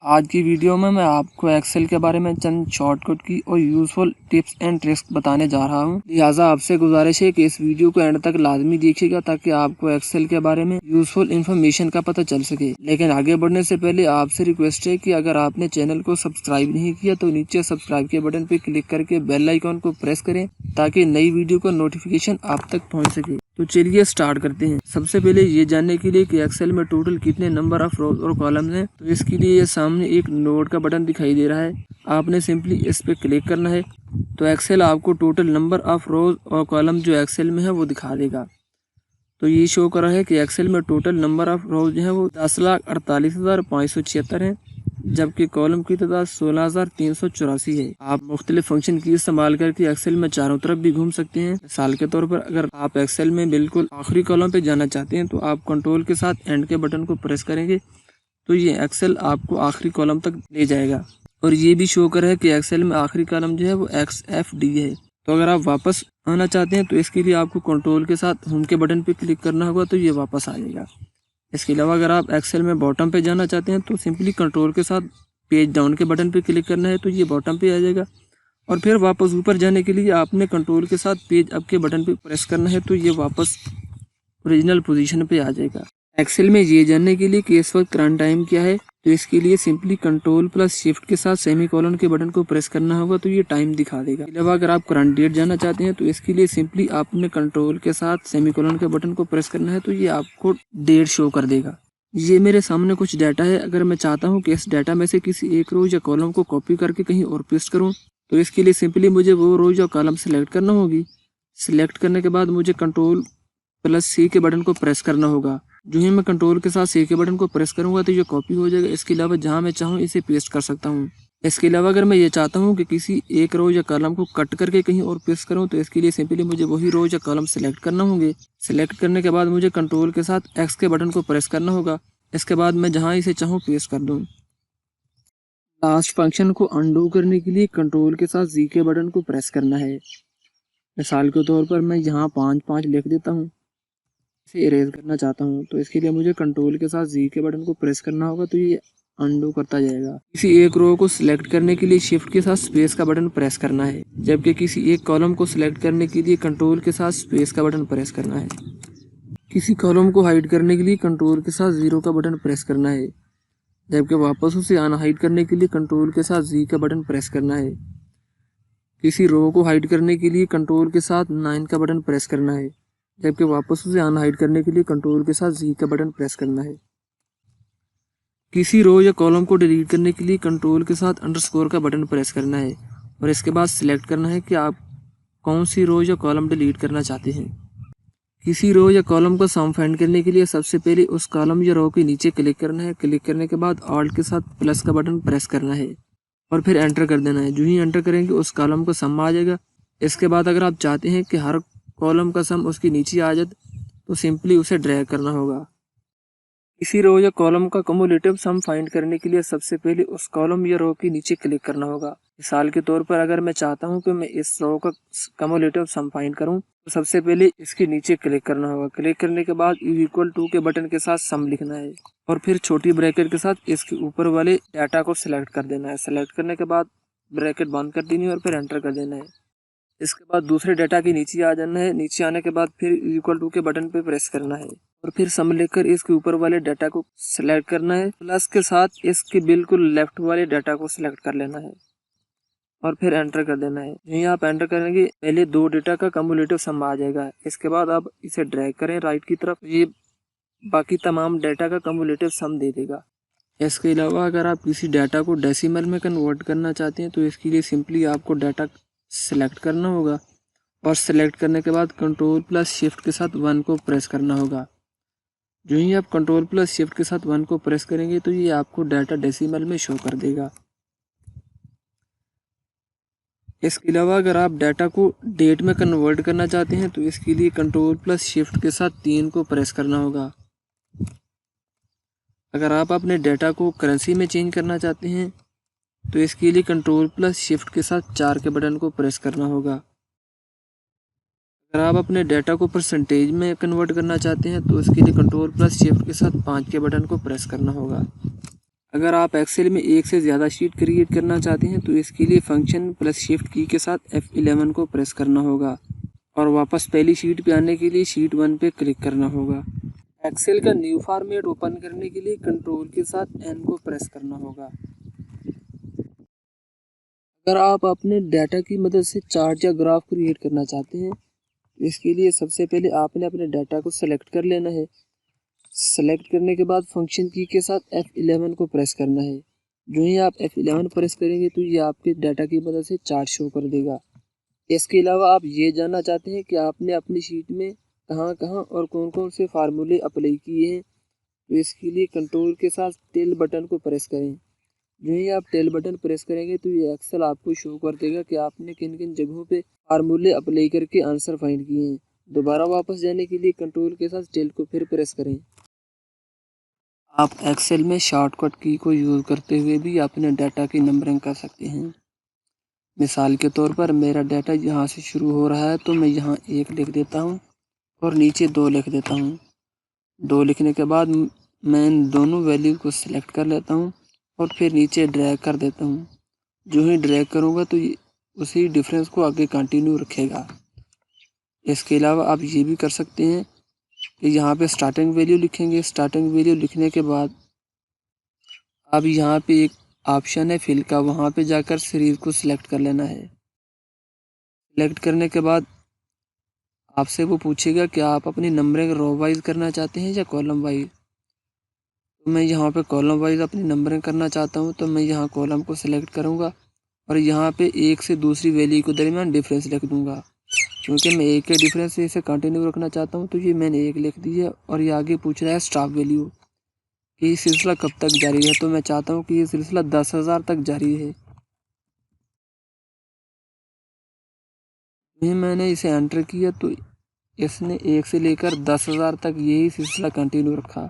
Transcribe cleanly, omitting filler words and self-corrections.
आज की वीडियो में मैं आपको एक्सेल के बारे में चंद शॉर्टकट की और यूजफुल टिप्स एंड ट्रिक्स बताने जा रहा हूं। लिहाजा आपसे गुजारिश है कि इस वीडियो को एंड तक लाजमी देखिएगा ताकि आपको एक्सेल के बारे में यूजफुल इन्फॉर्मेशन का पता चल सके। लेकिन आगे बढ़ने से पहले आपसे रिक्वेस्ट है कि अगर आपने चैनल को सब्सक्राइब नहीं किया तो नीचे सब्सक्राइब के बटन पर क्लिक करके बेल आइकॉन को प्रेस करें ताकि नई वीडियो का नोटिफिकेशन आप तक पहुँच सके। तो चलिए स्टार्ट करते हैं। सबसे पहले ये जानने के लिए कि एक्सेल में टोटल कितने नंबर ऑफ रोज और कॉलम्स हैं, तो इसके लिए ये सामने एक नोट का बटन दिखाई दे रहा है। आपने सिंपली इस पर क्लिक करना है तो एक्सेल आपको टोटल नंबर ऑफ रोज और कॉलम जो एक्सेल में है वो दिखा देगा। तो ये शो कर रहा है कि एक्सेल में टोटल नंबर ऑफ रोज जो है वो 10,48,576 है, जबकि कॉलम की तादाद 16,384 है। आप मुख्तलिफ फंक्शन की इस्तेमाल करके एक्सेल में चारों तरफ भी घूम सकते हैं। मिसाल के तौर पर अगर आप एक्सेल में बिल्कुल आखिरी कॉलम पे जाना चाहते हैं तो आप कंट्रोल के साथ एंड के बटन को प्रेस करेंगे तो ये एक्सेल आपको आखिरी कॉलम तक ले जाएगा। और ये भी शो कर रहा है कि एक्सेल में आखिरी कॉलम जो है वो XFD है। तो अगर आप वापस आना चाहते हैं तो इसके लिए आपको कंट्रोल के साथ होम के बटन पे क्लिक करना होगा तो ये वापस आ जाएगा। इसके अलावा अगर आप एक्सेल में बॉटम पे जाना चाहते हैं तो सिंपली कंट्रोल के साथ पेज डाउन के बटन पे क्लिक करना है तो ये बॉटम पे आ जाएगा। और फिर वापस ऊपर जाने के लिए आपने कंट्रोल के साथ पेज अप के बटन पे प्रेस करना है तो ये वापस ओरिजिनल पोजीशन पे आ जाएगा। एक्सेल में ये जानने के लिए कि इस वक्त करंट टाइम क्या है तो इसके लिए सिंपली कंट्रोल प्लस शिफ्ट के साथ सेमीकोलन के बटन को प्रेस करना होगा तो ये टाइम दिखा देगा। इसके अलावा अगर आप करंट डेट जानना चाहते हैं तो इसके लिए सिंपली आपने कंट्रोल के साथ सेमीकोलन के बटन को प्रेस करना है तो ये आपको डेट शो कर देगा। ये मेरे सामने कुछ डाटा है। अगर मैं चाहता हूँ कि इस डाटा में से किसी एक रो या कॉलम को कॉपी करके कहीं और पेस्ट करूँ तो इसके लिए सिंपली मुझे वो रो या कॉलम सेलेक्ट करना होगी। सिलेक्ट करने के बाद मुझे कंट्रोल प्लस C के बटन को प्रेस करना होगा। जो ही मैं कंट्रोल के साथ C के बटन को प्रेस करूंगा तो ये कॉपी हो जाएगा। इसके अलावा जहां मैं चाहूँ इसे पेस्ट कर सकता हूँ। इसके अलावा अगर मैं ये चाहता हूँ कि किसी एक रो या कॉलम को कट करके कहीं और पेस्ट करूँ तो इसके लिए सिंपली मुझे वही रो या कॉलम सेलेक्ट करना होंगे। सेलेक्ट करने के बाद मुझे कंट्रोल के साथ X के बटन को प्रेस करना होगा। इसके बाद मैं जहाँ इसे चाहूँ पेस्ट कर दूँ। लास्ट फंक्शन को अनडू करने के लिए कंट्रोल के साथ Z के बटन को प्रेस करना है। मिसाल के तौर पर मैं यहाँ 5 लिख देता हूँ। इसे इरेज करना चाहता हूँ तो इसके लिए मुझे कंट्रोल के साथ Z के बटन को प्रेस करना होगा तो ये अनडू करता जाएगा। किसी एक रो को सिलेक्ट करने के लिए शिफ्ट के साथ स्पेस का बटन प्रेस करना है, जबकि किसी एक कॉलम को सिलेक्ट करने के लिए कंट्रोल के साथ स्पेस का बटन प्रेस करना है। किसी कॉलम को हाइड करने के लिए कंट्रोल के साथ 0 का बटन प्रेस करना है, जबकि वापस उसे अनहाइड करने के लिए कंट्रोल के साथ Z का बटन प्रेस करना है। किसी रो को हाइड करने के लिए कंट्रोल के साथ 9 का बटन प्रेस करना है, जबकि वापस उसे अनहाइड करने के लिए कंट्रोल के साथ Z का बटन प्रेस करना है। किसी रो या कॉलम को डिलीट करने के लिए कंट्रोल के साथ अंडरस्कोर का बटन प्रेस करना है और इसके बाद सिलेक्ट करना है कि आप कौन सी रो या कॉलम डिलीट करना चाहते हैं। किसी रो या कॉलम को सम फाइंड करने के लिए सबसे पहले उस कॉलम या रो के नीचे क्लिक करना है। क्लिक करने के बाद ऑल्ट के साथ प्लस का बटन प्रेस करना है और फिर एंटर कर देना है। जो ही एंटर करेंगे उस कॉलम का सम आ जाएगा। इसके बाद अगर आप चाहते हैं कि हर कॉलम का सम उसके नीचे आ जाए तो सिंपली उसे ड्रैग करना होगा। किसी रो या कॉलम का कम्युलेटिव सम फाइंड करने के लिए सबसे पहले उस कॉलम या रो के नीचे क्लिक करना होगा। मिसाल के तौर पर अगर मैं चाहता हूं कि मैं इस रो का कम्युलेटिव सम फाइंड करूं तो सबसे पहले इसके नीचे क्लिक करना होगा। क्लिक करने के बाद =2 के बटन के साथ सम लिखना है और फिर छोटी ब्रैकेट के साथ इसके ऊपर वाले डाटा को सिलेक्ट कर देना है। सेलेक्ट करने के बाद ब्रैकेट बंद कर देनी है और फिर एंटर कर देना है। इसके बाद दूसरे डाटा के नीचे आ जाना है। नीचे आने के बाद फिर =2 के बटन पे प्रेस करना है और फिर सम लिखकर इसके ऊपर वाले डाटा को सिलेक्ट करना है। प्लस के साथ इसके बिल्कुल लेफ्ट वाले डाटा को सिलेक्ट कर लेना है और फिर एंटर कर देना है। यहीं आप एंटर करेंगे पहले 2 डाटा का कम्युलेटिव सम आ जाएगा। इसके बाद आप इसे ड्रैग करें राइट की तरफ, ये बाकी तमाम डाटा का कम्युलेटिव सम दे देगा। इसके अलावा अगर आप किसी डाटा को डेसिमल में कन्वर्ट करना चाहते हैं तो इसके लिए सिंपली आपको डाटा सेलेक्ट करना होगा और सेलेक्ट करने के बाद कंट्रोल प्लस शिफ्ट के साथ 1 को प्रेस करना होगा। जो ही आप कंट्रोल प्लस शिफ्ट के साथ 1 को प्रेस करेंगे तो ये आपको डाटा डेसिमल में शो कर देगा। इसके अलावा अगर आप डाटा को डेट में कन्वर्ट करना चाहते हैं तो इसके लिए कंट्रोल प्लस शिफ्ट के साथ 3 को प्रेस करना होगा। अगर आप अपने डाटा को करेंसी में चेंज करना चाहते हैं तो इसके लिए कंट्रोल प्लस शिफ्ट के साथ 4 के बटन को प्रेस करना होगा। अगर आप अपने डाटा को परसेंटेज में कन्वर्ट करना चाहते हैं तो इसके लिए कंट्रोल प्लस शिफ्ट के साथ 5 के बटन को प्रेस करना होगा। अगर आप एक्सेल में एक से ज़्यादा शीट क्रिएट करना चाहते हैं तो इसके लिए फंक्शन प्लस शिफ्ट की के साथ F11 को प्रेस करना होगा और वापस पहली शीट पे आने के लिए शीट 1 पे क्लिक करना होगा। एक्सेल का न्यू फॉर्मेट ओपन करने के लिए कंट्रोल के साथ N को प्रेस करना होगा। अगर आप अपने डाटा की मदद से चार्ट या ग्राफ क्रिएट करना चाहते हैं तो इसके लिए सबसे पहले आपने अपने डाटा को सेलेक्ट कर लेना है। सेलेक्ट करने के बाद फंक्शन की के साथ F11 को प्रेस करना है। जो ही आप F11 प्रेस करेंगे तो ये आपके डाटा की मदद से चार्ट शो कर देगा। इसके अलावा आप ये जानना चाहते हैं कि आपने अपनी शीट में कहाँ कहाँ और कौन कौन से फार्मूले अप्लाई किए हैं तो इसके लिए कंट्रोल के साथ टेल बटन को प्रेस करें। जो ही आप टेल बटन प्रेस करेंगे तो ये एक्सेल आपको शो कर देगा कि आपने किन किन जगहों पे फार्मूले अप्लाई करके आंसर फाइंड किए हैं। दोबारा वापस जाने के लिए कंट्रोल के साथ टेल को फिर प्रेस करें। आप एक्सेल में शॉर्टकट की को यूज़ करते हुए भी अपने डाटा की नंबरिंग कर सकते हैं। मिसाल के तौर पर मेरा डाटा यहाँ से शुरू हो रहा है तो मैं यहाँ 1 लिख देता हूँ और नीचे 2 लिख देता हूँ। 2 लिखने के बाद मैं इन दोनों वैल्यू को सिलेक्ट कर लेता हूँ और फिर नीचे ड्रैग कर देता हूँ। जो ही ड्रैग करूँगा तो उसी डिफरेंस को आगे कंटिन्यू रखेगा। इसके अलावा आप ये भी कर सकते हैं कि यहाँ पे स्टार्टिंग वैल्यू लिखेंगे। स्टार्टिंग वैल्यू लिखने के बाद अब यहाँ पे एक ऑप्शन है फिल का, वहाँ पे जाकर सीरीज को सिलेक्ट कर लेना है। सिलेक्ट करने के बाद आपसे वो पूछेगा कि आप अपनी नंबरिंग रो वाइज करना चाहते हैं या कॉलम वाइज। तो मैं यहाँ पे कॉलम वाइज अपनी नंबरिंग करना चाहता हूँ तो मैं यहाँ कॉलम को सिलेक्ट करूँगा और यहाँ पे एक से दूसरी वैल्यू के दरमियान डिफरेंस लिख दूँगा। क्योंकि मैं एक के डिफरेंस से इसे कंटिन्यू रखना चाहता हूँ तो ये मैंने 1 लिख दी है और ये आगे पूछ रहा है स्टॉप वैल्यू कि ये सिलसिला कब तक जारी है। तो मैं चाहता हूँ कि ये सिलसिला 10,000 तक जारी है। फिर मैंने इसे एंटर किया तो इसने 1 से लेकर 10,000 तक यही सिलसिला कंटिन्यू रखा।